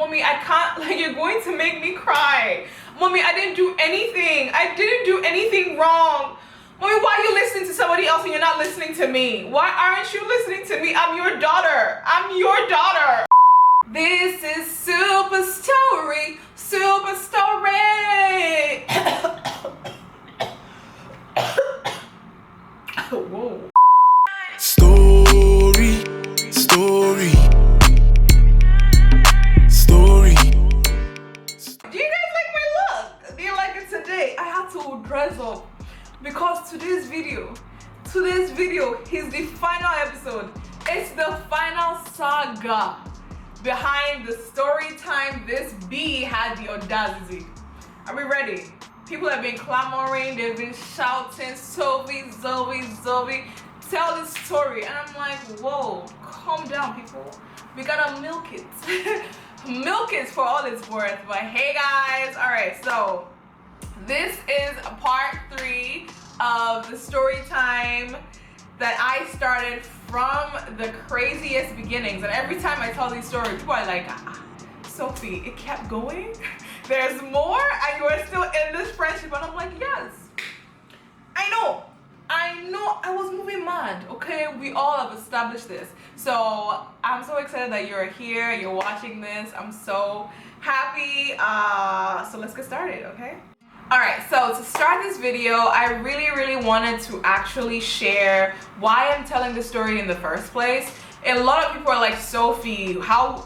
Mommy, I can't, like, you're going to make me cry. Mommy, I didn't do anything. I didn't do anything wrong. Mommy, why are you listening to somebody else and you're not listening to me? Why aren't you listening to me? I'm your daughter. I'm your daughter. This is Super Story. Super Story. Whoa. Story. Do you guys like my look? Do you like it today? I had to dress up because today's video is the final episode. It's the final saga behind the story time. This bee had the audacity. Are we ready? People have been clamoring, they've been shouting, Zoe, tell this story. And I'm like, whoa, calm down, people. We gotta milk it. Milk it for all it's worth. But hey guys, all right, so this is part 3 of the story time that I started from the craziest beginnings. And every time I tell these stories, people are like, Sophie, it kept going? There's more and you are still in this friendship? And I'm like, yes, I know, I was moving mad, okay? We all have established this. So I'm so excited that you're here, you're watching this. I'm so happy. So let's get started, okay? All right, so to start this video, I really wanted to actually share why I'm telling this story in the first place. A lot of people are like, Sophie, how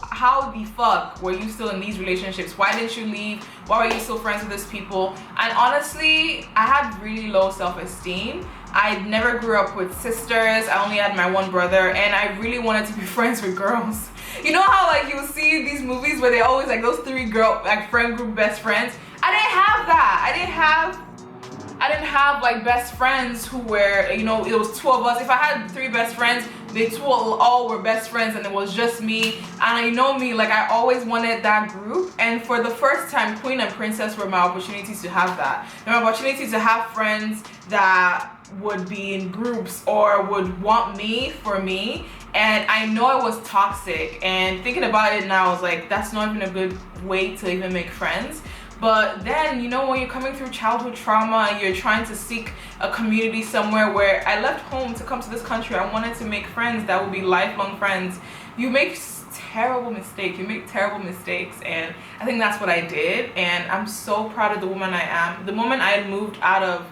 the fuck were you still in these relationships? Why didn't you leave? Why were you still friends with these people? And honestly, I had really low self-esteem. I never grew up with sisters. I only had my one brother, and I really wanted to be friends with girls. You know how like you see these movies where they always like those 3 girl like friend group best friends? I didn't have that. I didn't have like best friends who were, you know, it was 2 of us. If I had 3 best friends, they 2 all were best friends and it was just me. And you know me, like I always wanted that group. And for the first time, Queen and Princess were my opportunities to have that. And my opportunity to have friends that would be in groups or would want me for me. And I know it was toxic, and thinking about it now, I was like, that's not even a good way to even make friends. But then, you know, when you're coming through childhood trauma, you're trying to seek a community somewhere. Where I left home to come to this country, I wanted to make friends that would be lifelong friends. You make terrible mistakes. You make terrible mistakes, and I think that's what I did. And I'm so proud of the woman I am. The moment I moved out of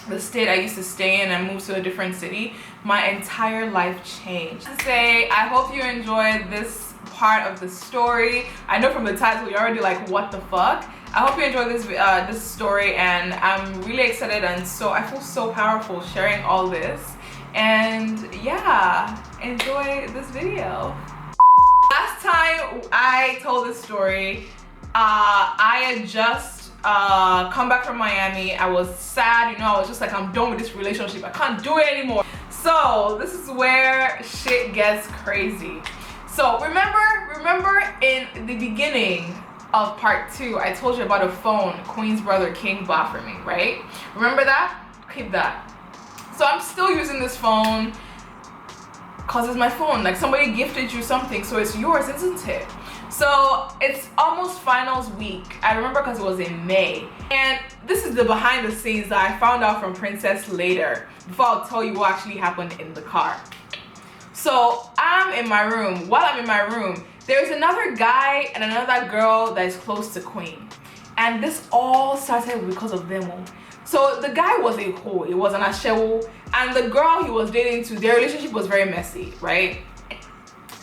the state I used to stay in and moved to a different city, my entire life changed. I hope you enjoyed this part of the story. I know from the title you're already like, what the fuck? I hope you enjoyed this story, and I'm really excited, and so I feel so powerful sharing all this. And yeah, enjoy this video. Last time I told this story, I had just come back from Miami. I was sad, you know, I was just like, I'm done with this relationship. I can't do it anymore. So this is where shit gets crazy. So remember in the beginning of part 2, I told you about a phone Queen's brother King bought for me, right? Remember that? Keep that. So I'm still using this phone because it's my phone. Like somebody gifted you something, so it's yours, isn't it? So it's almost finals week. I remember because it was in May. And this is the behind the scenes that I found out from Princess later, before I'll tell you what actually happened in the car. So I'm in my room. While I'm in my room, there's another guy and another girl that is close to Queen. And this all started because of them. So the guy was a hoe, it was an ashewo, and the girl he was dating to, their relationship was very messy, right?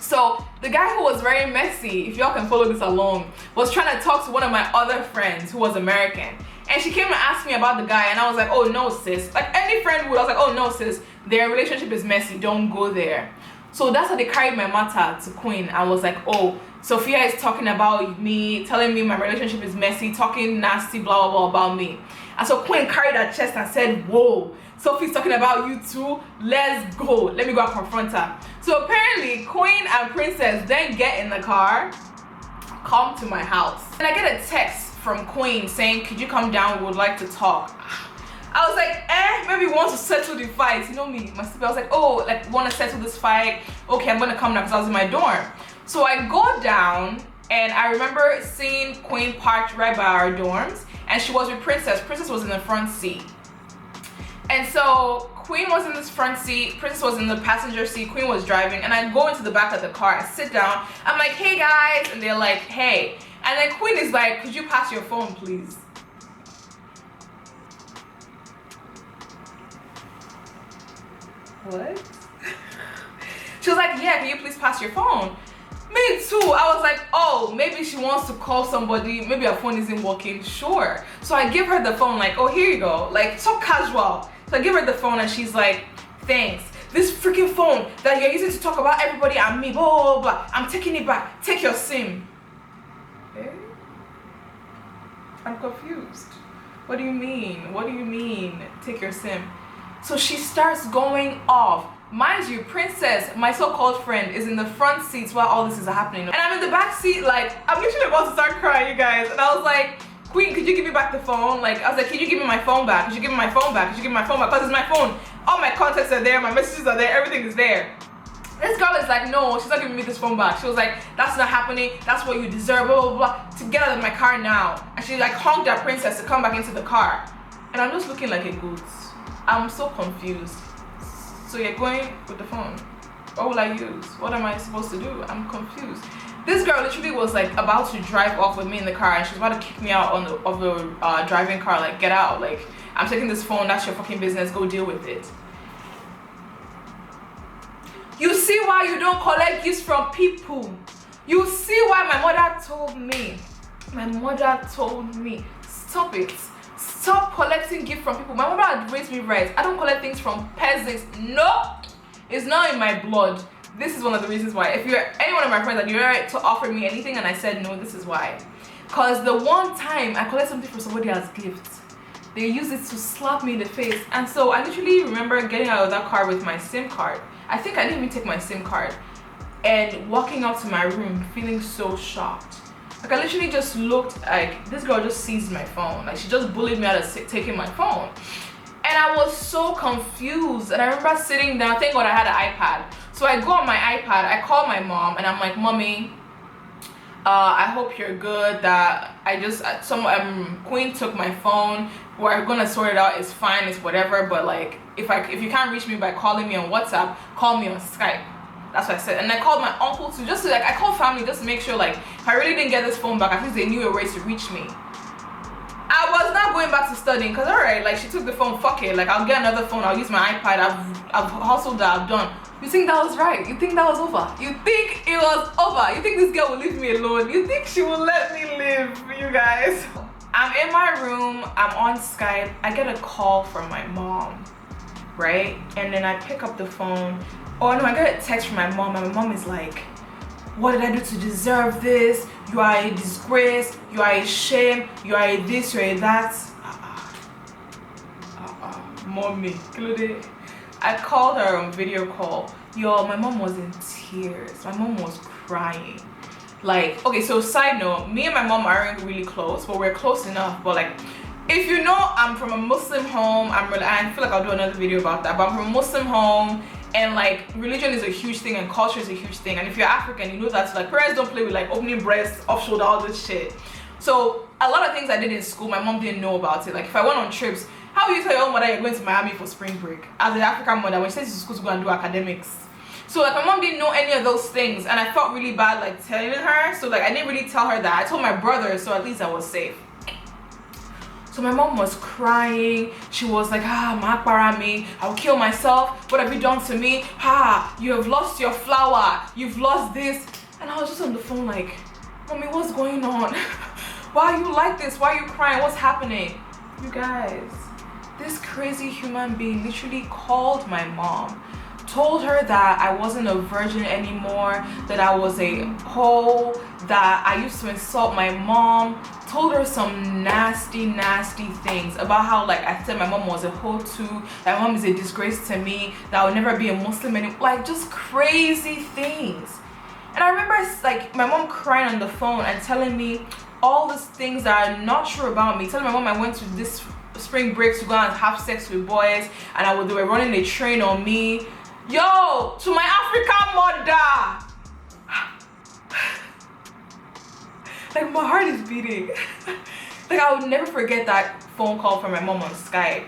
So the guy who was very messy, if y'all can follow this along, was trying to talk to one of my other friends who was American. And she came and asked me about the guy, and I was like, oh no sis, like any friend would. I was like, oh no sis, their relationship is messy, don't go there. So that's how they carried my matter to Queen. I was like, oh, Sophia is talking about me, telling me my relationship is messy, talking nasty, blah, blah, blah about me. And so Queen carried her chest and said, whoa, Sophie's talking about you too, let's go. Let me go and confront her. So apparently, Queen and Princess then get in the car, come to my house. And I get a text from Queen saying, could you come down, we would like to talk. I was like, maybe we want to settle the fight. You know me, my stupid. I was like, oh, like want to settle this fight? Okay, I'm gonna come now because I was in my dorm. So I go down And I remember seeing Queen parked right by our dorms, and she was with Princess. Princess was in the front seat. And so Queen was in this front seat, Princess was in the passenger seat, Queen was driving, and I go into the back of the car, I sit down, I'm like, hey guys, and they're like, hey. And then Queen is like, could you pass your phone, please? What? She was like, yeah, can you please pass your phone? Me too. I was like, oh, maybe she wants to call somebody, maybe her phone isn't working. Sure. So I give her the phone, like, oh, here you go, like, so casual. So I give her the phone and she's like, thanks. This freaking phone that you're using to talk about everybody and me, blah, blah, blah, I'm taking it back. Take your SIM. Okay. I'm confused. What do you mean? What do you mean, take your SIM? So she starts going off. Mind you, Princess, my so-called friend, is in the front seats while all this is happening. And I'm in the back seat, like, I'm literally about to start crying, you guys. And I was like, Queen, could you give me back the phone? Like, I was like, can you give me my phone back? Could you give me my phone back? Could you give me my phone back? Because it's my phone. All my contacts are there, my messages are there, everything is there. This girl is like, no, she's not giving me this phone back. She was like, that's not happening. That's what you deserve, blah, blah, blah. To get out of my car now. And she like honked at Princess to come back into the car. And I'm just looking like a goose. I'm so confused. So you're going with the phone. What will I use? What am I supposed to do? I'm confused. This girl literally was like about to drive off with me in the car, and she was about to kick me out of the driving car. Like, get out. Like, I'm taking this phone. That's your fucking business. Go deal with it. You see why you don't collect gifts from people. You see why my mother told me. My mother told me, stop it. Stop collecting gifts from people. My mother had raised me right. I don't collect things from peasants. No, it's not in my blood. This is one of the reasons why. If you're any one of my friends and you're right to offer me anything and I said no, this is why. Because the one time I collect something from somebody as gifts, they use it to slap me in the face. And so I literally remember getting out of that car with my SIM card. I think I didn't even take my SIM card. And walking out to my room feeling so shocked. Like, I literally just looked like, this girl just seized my phone. Like, she just bullied me out of taking my phone. And I was so confused. And I remember sitting down, thank God I had an iPad. So I go on my iPad, I call my mom, and I'm like, Mommy, I hope you're good. That I just, Queen took my phone. We're gonna sort it out. It's fine, it's whatever. But like, if you can't reach me by calling me on WhatsApp, call me on Skype. That's what I said. And I called my uncle too, just to like, I called family just to make sure, like, if I really didn't get this phone back, at least they knew a way to reach me. I was not going back to studying, because alright, like, she took the phone, fuck it, like, I'll get another phone, I'll use my iPad, I've hustled that, I've done. You think that was right? You think that was over? You think it was over? You think this girl will leave me alone? You think she will let me live, you guys? I'm in my room, I'm on Skype, I get a call from my mom, right? And then I pick up the phone. Oh no, I get a text from my mom, and my mom is like, what did I do to deserve this? You are a disgrace, you are a shame, you are a this, you are a that. Mommy, I called her on video call. Yo, my mom was in tears. My mom was crying. Like, okay, so side note, me and my mom aren't really close, but we're close enough. But like, if you know, I'm from a Muslim home. I feel like I'll do another video about that, but I'm from a Muslim home. And like, religion is a huge thing and culture is a huge thing. And if you're African, you know that like parents don't play with like opening breasts, off shoulder, all this shit. So a lot of things I did in school, my mom didn't know about it. Like, if I went on trips, how will you tell your own mother you're going to Miami for spring break? As an African mother, when she says to school to go and do academics. So like, my mom didn't know any of those things, and I felt really bad like telling her. So like, I didn't really tell her that. I told my brother, so at least I was safe. So my mom was crying. She was like, me, I'll kill myself. What have you done to me? You have lost your flower. You've lost this. And I was just on the phone like, Mommy, what's going on? Why are you like this? Why are you crying? What's happening? You guys, this crazy human being literally called my mom, told her that I wasn't a virgin anymore, that I was a hoe, that I used to insult my mom, told her some nasty things about how like I said my mom was a hoe too, that my mom is a disgrace to me, that I would never be a Muslim anymore, like just crazy things. And I remember like my mom crying on the phone and telling me all these things that are not true about me, telling my mom I went to this spring break to go and have sex with boys, and they were running a train on me. Yo, to my African mother. Like my heart is beating. Like I would never forget that phone call from my mom on Skype.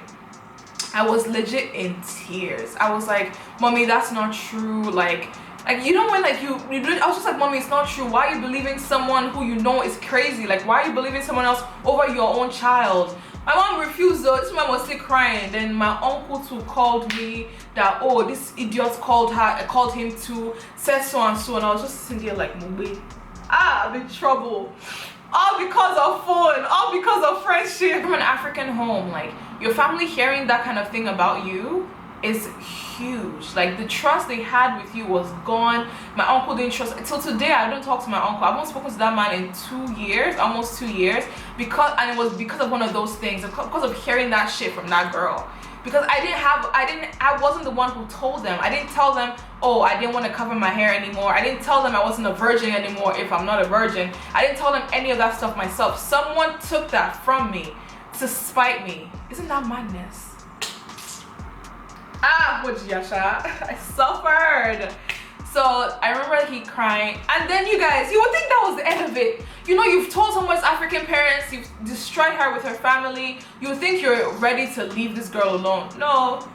I was legit in tears. I was like, mommy, that's not true. Like you know when like you do it, I was just like, mommy, it's not true. Why are you believing someone who you know is crazy? Like why are you believing someone else over your own child? My mom refused though. This woman was still crying. Then my uncle too called me that, oh, this idiot called him too, said so and so, and I was just sitting there like, Mugbe, I'm in trouble. All because of phone, all because of friendship. From an African home, like your family hearing that kind of thing about you is huge. Like the trust they had with you was gone. My uncle didn't trust. Till today I don't talk to my uncle. I've not spoken to that man in 2 years, almost 2 years, and it was because of one of those things, because of hearing that shit from that girl. Because I wasn't the one who told them. I didn't tell them, oh, I didn't want to cover my hair anymore. I didn't tell them I wasn't a virgin anymore if I'm not a virgin. I didn't tell them any of that stuff myself. Someone took that from me to spite me. Isn't that madness? Yasha, I suffered. So I remember he crying, and then you guys, you would think that was the end of it. You know, you've told someone's African parents, you've destroyed her with her family. You would think you're ready to leave this girl alone. No,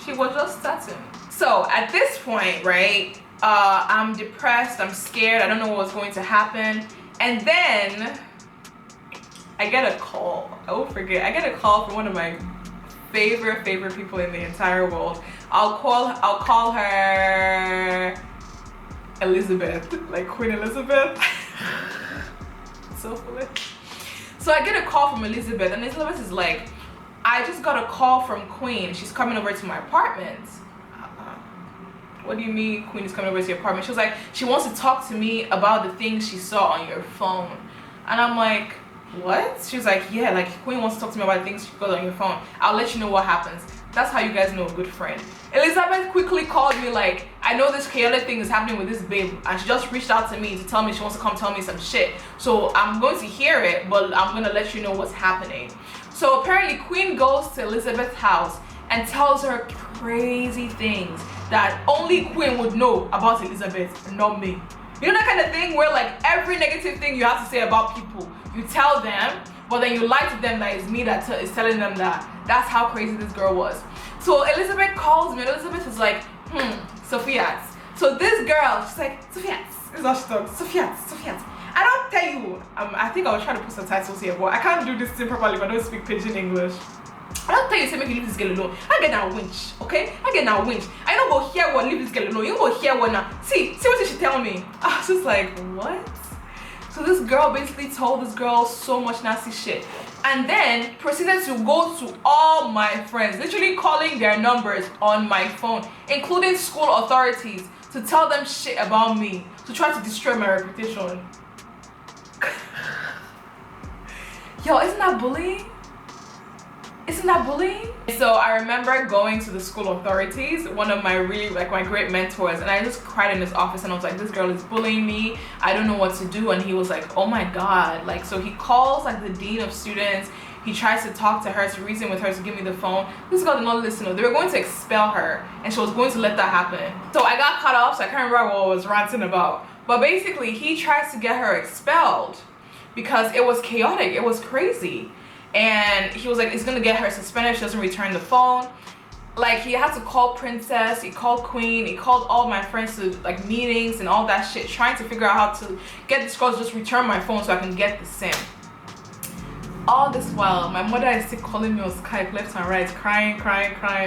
she was just starting. So at this point, right, I'm depressed, I'm scared, I don't know what's going to happen. And then I get a call. I won't forget. I get a call from one of my favorite people in the entire world. I'll call her Elizabeth, like Queen Elizabeth. So foolish. So I get a call from Elizabeth, and Elizabeth is like, I just got a call from Queen. She's coming over to my apartment. What do you mean Queen is coming over to your apartment? She was like, she wants to talk to me about the things she saw on your phone. And I'm like, what? She was like, yeah, like Queen wants to talk to me about the things she got on your phone. I'll let you know what happens. That's how you guys know a good friend. Elizabeth quickly called me like, I know this chaotic thing is happening with this babe, and she just reached out to me to tell me she wants to come tell me some shit. So I'm going to hear it, but I'm gonna let you know what's happening. So apparently Queen goes to Elizabeth's house and tells her crazy things that only Queen would know about Elizabeth, not me. You know that kind of thing where like every negative thing you have to say about people, you tell them, but then you lie to them that it's me that is telling them that. That's how crazy this girl was. So Elizabeth calls me, and Elizabeth is like, Sophia. So this girl, she's like, Sophia, is how she talks. Sophia. I don't tell you. I think I was trying to put some titles here, but I can't do this thing properly if I don't speak pidgin English. I don't tell you, say make you leave this girl alone. I get that winch, okay? I get that winch. I don't go hear what, leave this girl alone. You don't go hear what now. See what did she tell me? I was just like, what? So this girl basically told this girl so much nasty shit, and then proceeded to go to all my friends, literally calling their numbers on my phone, including school authorities, to tell them shit about me, to try to destroy my reputation. Yo, isn't that bullying? Isn't that bullying? So I remember going to the school authorities, one of my my great mentors, and I just cried in his office, and I was like, this girl is bullying me. I don't know what to do. And he was like, oh my God. Like, so he calls like the dean of students. He tries to talk to her, to reason with her, to give me the phone. This girl did not listen. They were going to expel her, and she was going to let that happen. So I got cut off, so I can't remember what I was ranting about. But basically, he tries to get her expelled because it was chaotic. It was crazy. And he was like, it's gonna get her suspended if she doesn't return the phone. Like, he had to call Princess, he called Queen, he called all my friends to like meetings and all that shit, trying to figure out how to get this girl to just return my phone so I can get the SIM. All this while, my mother is still calling me on Skype left and right, crying.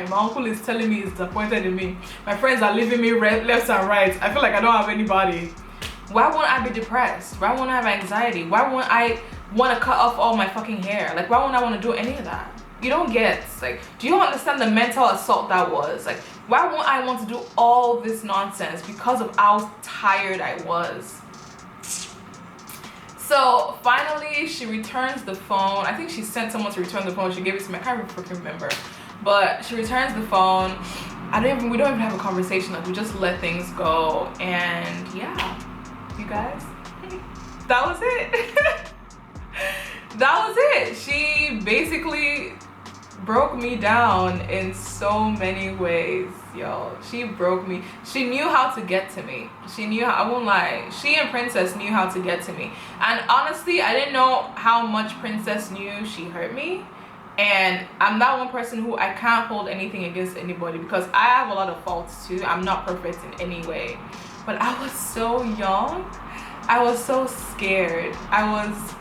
My uncle is telling me he's disappointed in me. My friends are leaving me left and right. I feel like I don't have anybody. Why won't I be depressed? Why won't I have anxiety? Why won't I want to cut off all my fucking hair? Like, why won't I want to do any of that? You don't get, like, do you understand the mental assault that was? Like, why won't I want to do all this nonsense because of how tired I was? So finally she returns the phone. I think she sent someone to return the phone. She gave it to me. I can't freaking remember, but she returns the phone. We don't even have a conversation. Like, we just let things go. And yeah, you guys, that was it. That was it. She basically broke me down in so many ways, yo. She broke me. She knew how to get to me. She knew how, I won't lie, she and Princess knew how to get to me. And honestly, I didn't know how much Princess knew she hurt me. And I'm that one person who I can't hold anything against anybody because I have a lot of faults too. I'm not perfect in any way. But I was so young. I was so scared. I was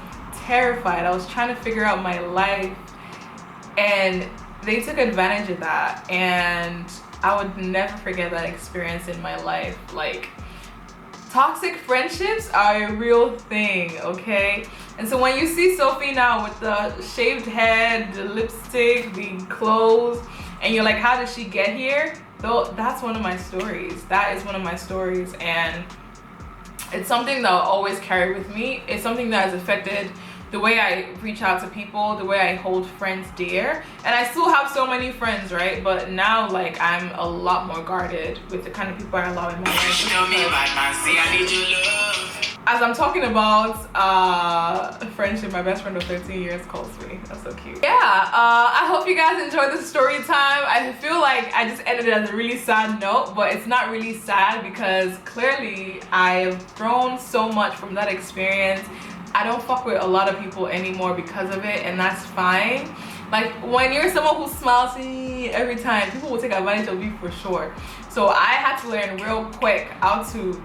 terrified. I was trying to figure out my life. And they took advantage of that. And I would never forget that experience in my life. Like, toxic friendships are a real thing, okay? And so when you see Sophie now with the shaved head, the lipstick, the clothes, and you're like, how did she get here? Though that's one of my stories. That is one of my stories, and it's something that I'll always carry with me. It's something that has affected the way I reach out to people, the way I hold friends dear. And I still have so many friends, right? But now, like, I'm a lot more guarded with the kind of people I allow in my life. As I'm talking about friendship, my best friend of 13 years calls me. That's so cute. Yeah, I hope you guys enjoyed this story time. I feel like I just ended it as a really sad note, but it's not really sad because clearly I've grown so much from that experience. I don't fuck with a lot of people anymore because of it, and that's fine. Like, when you're someone who smiles every time, people will take advantage of you for sure. So I had to learn real quick how to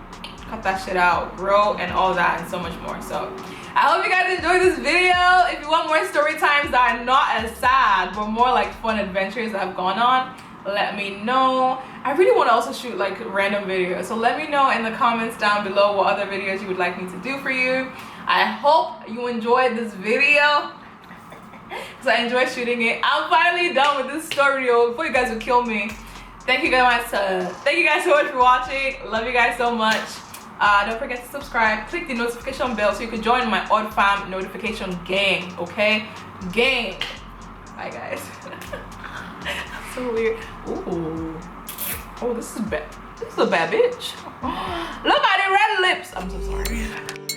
cut that shit out, grow, and all that, and so much more. So I hope you guys enjoyed this video. If you want more story times that are not as sad but more like fun adventures that have gone on, let me know. I really want to also shoot like random videos, so let me know in the comments down below what other videos you would like me to do for you. I hope you enjoyed this video because I enjoyed shooting it. I'm finally done with this story before you guys would kill me. Thank you guys so much for watching. Love you guys so much. Don't forget to subscribe, click the notification bell so you can join my odd fam notification gang, okay? Gang. Bye guys. That's so weird. Ooh. Oh, this is bad. This is a bad bitch. Look at the red lips. I'm so sorry.